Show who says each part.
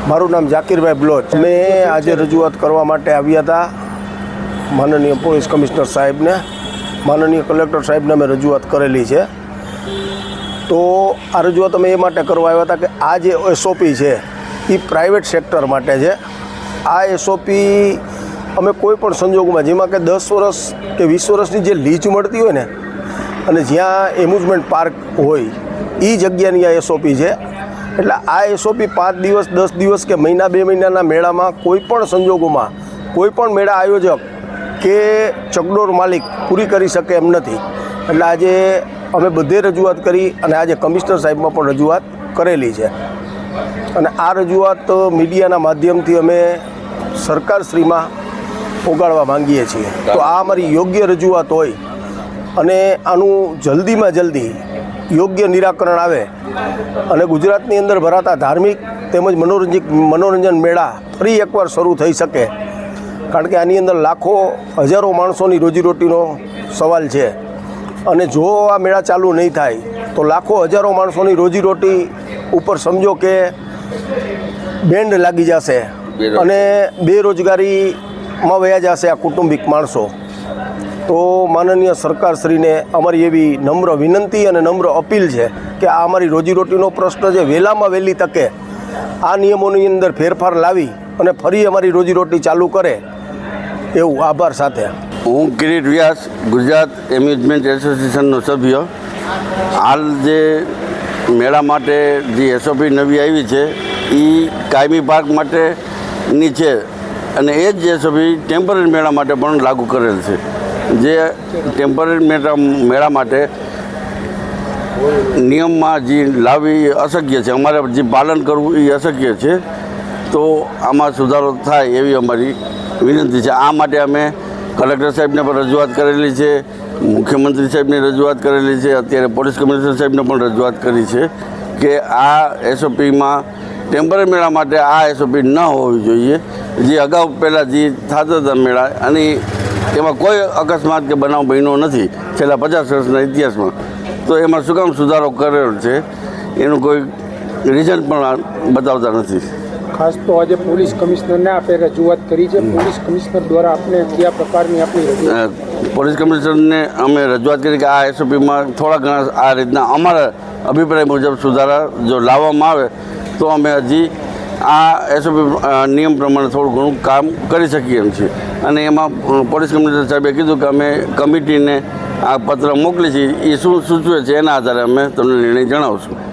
Speaker 1: મારું નામ જાકીરભાઈ બ્લોચ. મેં આજે રજૂઆત કરવા માટે આવ્યા હતા માનનીય પોલીસ કમિશનર સાહેબને, માનનીય કલેક્ટર સાહેબને અમે રજૂઆત કરેલી છે. તો આ રજૂઆત અમે એ માટે કરવા આવ્યા હતા કે આ જે એસઓપી છે એ પ્રાઇવેટ સેક્ટર માટે છે. આ એસઓપી અમે કોઈ પણ સંજોગોમાં, જેમાં કે 10 વર્ષ કે 20 વર્ષની જે લીઝ મળતી હોય ને, અને જ્યાં એમ્યુઝમેન્ટ પાર્ક હોય એ જગ્યાની આ એસઓપી છે. એટલે આ એસઓપી 5 દિવસ 10 દિવસ કે મહિના 2 મહિનાના મેળામાં કોઈ પણ સંજોગોમાં કોઈ પણ મેળા આયોજક કે ચકડોળ માલિક પૂરી કરી શકે એમ નથી. એટલે આજે અમે બધે રજૂઆત કરી અને આજે કમિશનર સાહેબમાં પણ રજૂઆત કરેલી છે. અને આ રજૂઆત મીડિયાના માધ્યમથી અમે સરકારશ્રીમાં પોગાડવા માંગીએ છીએ. તો આ અમારી યોગ્ય રજૂઆત હોય અને આનું જલ્દીમાં જલ્દી યોગ્ય નિરાકરણ આવે અને ગુજરાતની અંદર ભરાતા ધાર્મિક તેમજ મનોરંજન મેળા ફરી એકવાર શરૂ થઈ શકે. કારણ કે આની અંદર લાખો હજારો માણસોની રોજીરોટીનો સવાલ છે. અને જો આ મેળા ચાલુ નહીં થાય તો લાખો હજારો માણસોની રોજીરોટી ઉપર સમજો કે બેન્ડ લાગી જશે અને બેરોજગારીમાં વયા જશે આ કુટુંબિક માણસો. તો માનનીય સરકારશ્રીને અમારી એવી નમ્ર વિનંતી અને નમ્ર અપીલ છે કે આ અમારી રોજીરોટીનો પ્રશ્ન છે, વહેલામાં વહેલી તકે આ નિયમોની અંદર ફેરફાર લાવી અને ફરી અમારી રોજીરોટી ચાલુ કરે એવું આભાર સાથે.
Speaker 2: હું કિરીટ વ્યાસ, ગુજરાત એમ્યુઝમેન્ટ એસોસિએશનનો સભ્ય. હાલ જે મેળા માટે જે એસઓપી નવી આવી છે એ કાયમી પાર્ક માટેની છે અને એ જ એસઓપી ટેમ્પરરી મેળા માટે પણ લાગુ કરેલ છે. જે ટેમ્પરરી મેળા માટે નિયમમાં જે લાવવી અશક્ય છે, અમારે જે પાલન કરવું એ અશક્ય છે. તો આમાં સુધારો થાય એવી અમારી વિનંતી છે. આ માટે અમે કલેક્ટર સાહેબને પણ રજૂઆત કરેલી છે, મુખ્યમંત્રી સાહેબને રજૂઆત કરેલી છે, અત્યારે પોલીસ કમિશનર સાહેબને પણ રજૂઆત કરી છે કે આ એસઓપીમાં ટેમ્પરરી મેળા માટે આ એસઓપી ન હોવી જોઈએ. જે અગાઉ પહેલાં જે થતા હતા મેળા અને એમાં કોઈ અકસ્માત કે બનાવ બન્યો નથી છેલ્લા 50 વર્ષના ઇતિહાસમાં. તો એમાં શું કામ સુધારો કરેલો છે એનું કોઈ રીઝન પણ બતાવતા નથી.
Speaker 3: ખાસ તો આજે પોલીસ કમિશનરને આપણે રજૂઆત કરી છે. પોલીસ કમિશનર દ્વારા આપણે કયા પ્રકારની આપણી રજૂઆત?
Speaker 2: પોલીસ કમિશનરને અમે રજૂઆત કરી કે આ એસઓપીમાં થોડા ઘણા આ રીતના અમારા અભિપ્રાય મુજબ સુધારા જો લાવવામાં આવે તો અમે હજી આ એસઓપી નિયમ પ્રમાણે થોડું ઘણું કામ કરી શકીએ એમ છીએ. અને એમાં પોલીસ કમિશનર સાહેબે કીધું કે અમે કમિટીને આ પત્ર મોકલી છીએ, એ શું સૂચવે છે એના આધારે અમે તમને નિર્ણય જણાવશું.